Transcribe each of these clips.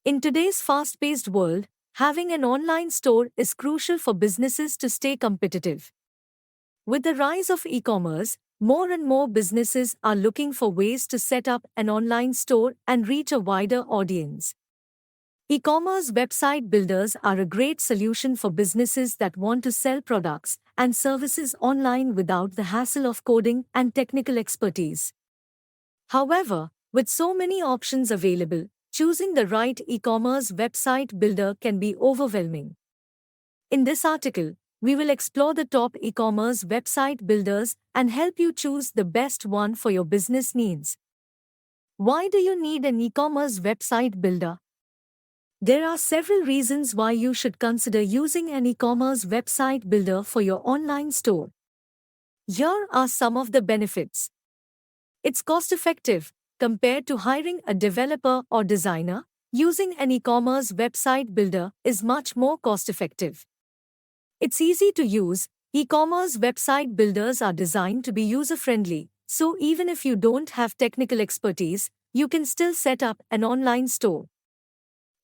In today's fast-paced world, having an online store is crucial for businesses to stay competitive. With the rise of e-commerce, more and more businesses are looking for ways to set up an online store and reach a wider audience. E-commerce website builders are a great solution for businesses that want to sell products and services online without the hassle of coding and technical expertise. However, with so many options available, choosing the right e-commerce website builder can be overwhelming. In this article, we will explore the top e-commerce website builders and help you choose the best one for your business needs. Why do you need an e-commerce website builder? There are several reasons why you should consider using an e-commerce website builder for your online store. Here are some of the benefits. It's cost-effective. Compared to hiring a developer or designer, using an e-commerce website builder is much more cost-effective. It's easy to use. E-commerce website builders are designed to be user-friendly, so even if you don't have technical expertise, you can still set up an online store.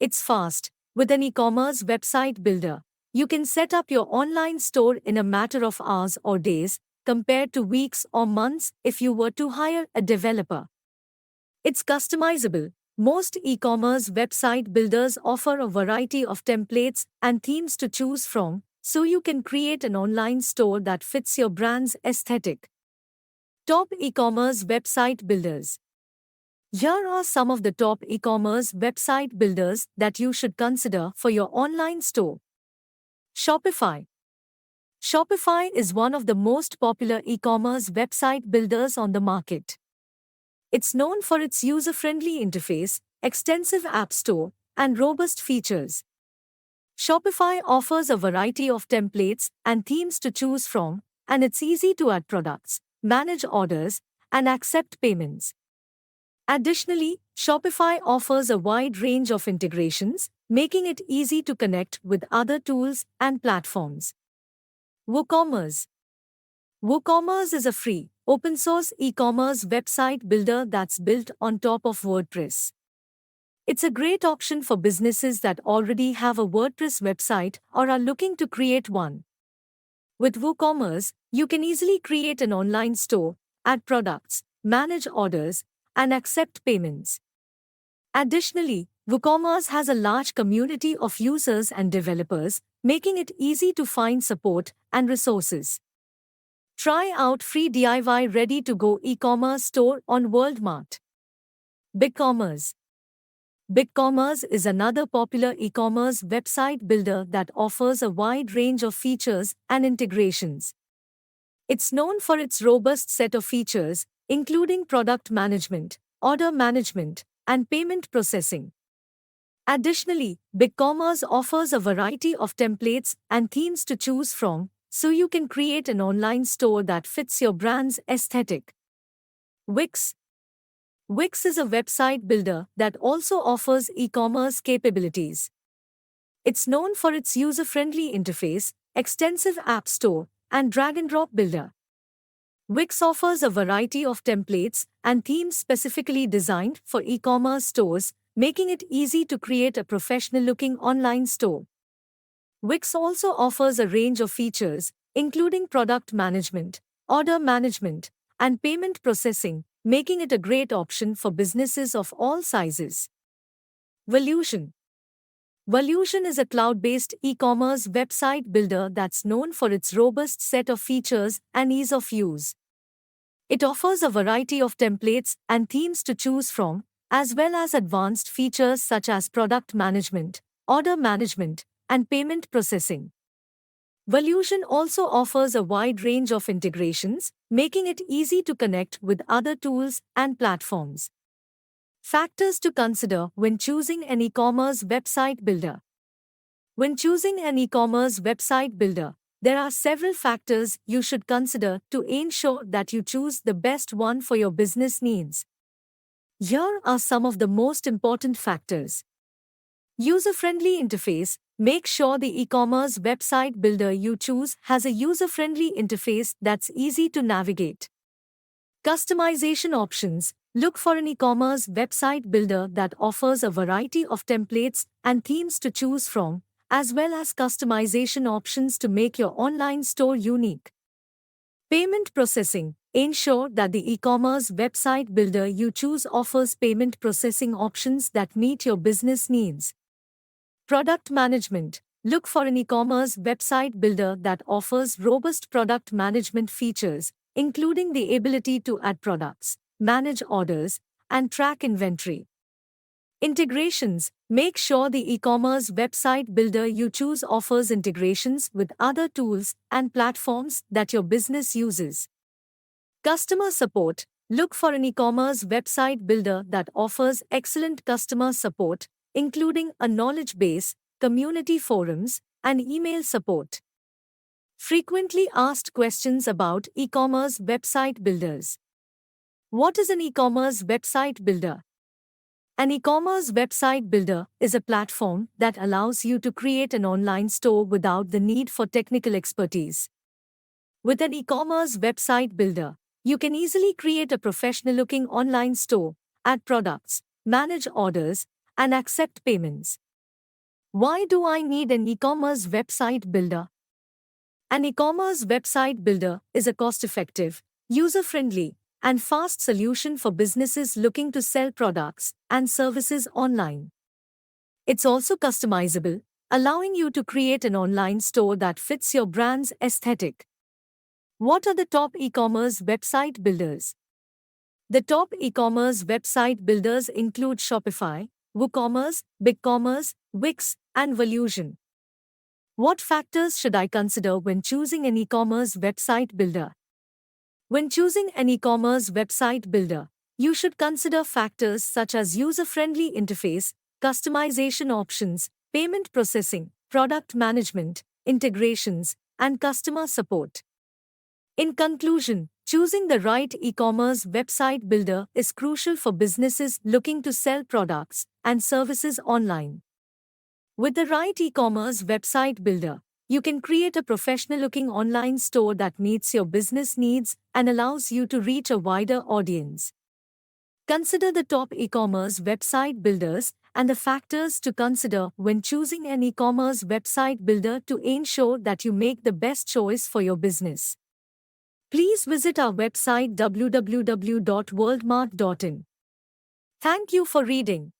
It's fast. With an e-commerce website builder, you can set up your online store in a matter of hours or days, compared to weeks or months if you were to hire a developer. It's customizable. Most e-commerce website builders offer a variety of templates and themes to choose from, so you can create an online store that fits your brand's aesthetic. Top e-commerce website builders. Here are some of the top e-commerce website builders that you should consider for your online store. Shopify. Shopify is one of the most popular e-commerce website builders on the market. It's known for its user-friendly interface, extensive app store, and robust features. Shopify offers a variety of templates and themes to choose from, and it's easy to add products, manage orders, and accept payments. Additionally, Shopify offers a wide range of integrations, making it easy to connect with other tools and platforms. WooCommerce. WooCommerce is a free, open-source e-commerce website builder that's built on top of WordPress. It's a great option for businesses that already have a WordPress website or are looking to create one. With WooCommerce, you can easily create an online store, add products, manage orders, and accept payments. Additionally, WooCommerce has a large community of users and developers, making it easy to find support and resources. Try out free DIY ready-to-go e-commerce store on Walmart. BigCommerce. BigCommerce is another popular e-commerce website builder that offers a wide range of features and integrations. It's known for its robust set of features, including product management, order management, and payment processing. Additionally, BigCommerce offers a variety of templates and themes to choose from, so you can create an online store that fits your brand's aesthetic. Wix. Wix is a website builder that also offers e-commerce capabilities. It's known for its user-friendly interface, extensive app store, and drag-and-drop builder. Wix offers a variety of templates and themes specifically designed for e-commerce stores, making it easy to create a professional-looking online store. Wix also offers a range of features, including product management, order management, and payment processing, making it a great option for businesses of all sizes. Volution. Volution is a cloud-based e-commerce website builder that's known for its robust set of features and ease of use. It offers a variety of templates and themes to choose from, as well as advanced features such as product management, order management, and payment processing. Volution also offers a wide range of integrations, making it easy to connect with other tools and platforms. Factors to consider when choosing an e-commerce website builder. When choosing an e-commerce website builder, there are several factors you should consider to ensure that you choose the best one for your business needs. Here are some of the most important factors. User-friendly interface. Make sure the e-commerce website builder you choose has a user-friendly interface that's easy to navigate. Customization options. Look for an e-commerce website builder that offers a variety of templates and themes to choose from, as well as customization options to make your online store unique. Payment processing. Ensure that the e-commerce website builder you choose offers payment processing options that meet your business needs. Product management. Look for an e-commerce website builder that offers robust product management features, including the ability to add products, manage orders, and track inventory. Integrations. Make sure the e-commerce website builder you choose offers integrations with other tools and platforms that your business uses. Customer support. Look for an e-commerce website builder that offers excellent customer support, including a knowledge base, community forums, and email support. Frequently asked questions about e-commerce website builders. What is an e-commerce website builder? An e-commerce website builder is a platform that allows you to create an online store without the need for technical expertise. With an e-commerce website builder, you can easily create a professional-looking online store, add products, manage orders, and accept payments. Why do I need an e-commerce website builder? An e-commerce website builder is a cost-effective, user-friendly, and fast solution for businesses looking to sell products and services online. It's also customizable, allowing you to create an online store that fits your brand's aesthetic. What are the top e-commerce website builders? The top e-commerce website builders include Shopify, WooCommerce, BigCommerce, Wix, and Volusion. What factors should I consider when choosing an e-commerce website builder? When choosing an e-commerce website builder, you should consider factors such as user-friendly interface, customization options, payment processing, product management, integrations, and customer support. In conclusion, choosing the right e-commerce website builder is crucial for businesses looking to sell products and services online. With the right e-commerce website builder, you can create a professional-looking online store that meets your business needs and allows you to reach a wider audience. Consider the top e-commerce website builders and the factors to consider when choosing an e-commerce website builder to ensure that you make the best choice for your business. Please visit our website www.worldmart.in. Thank you for reading.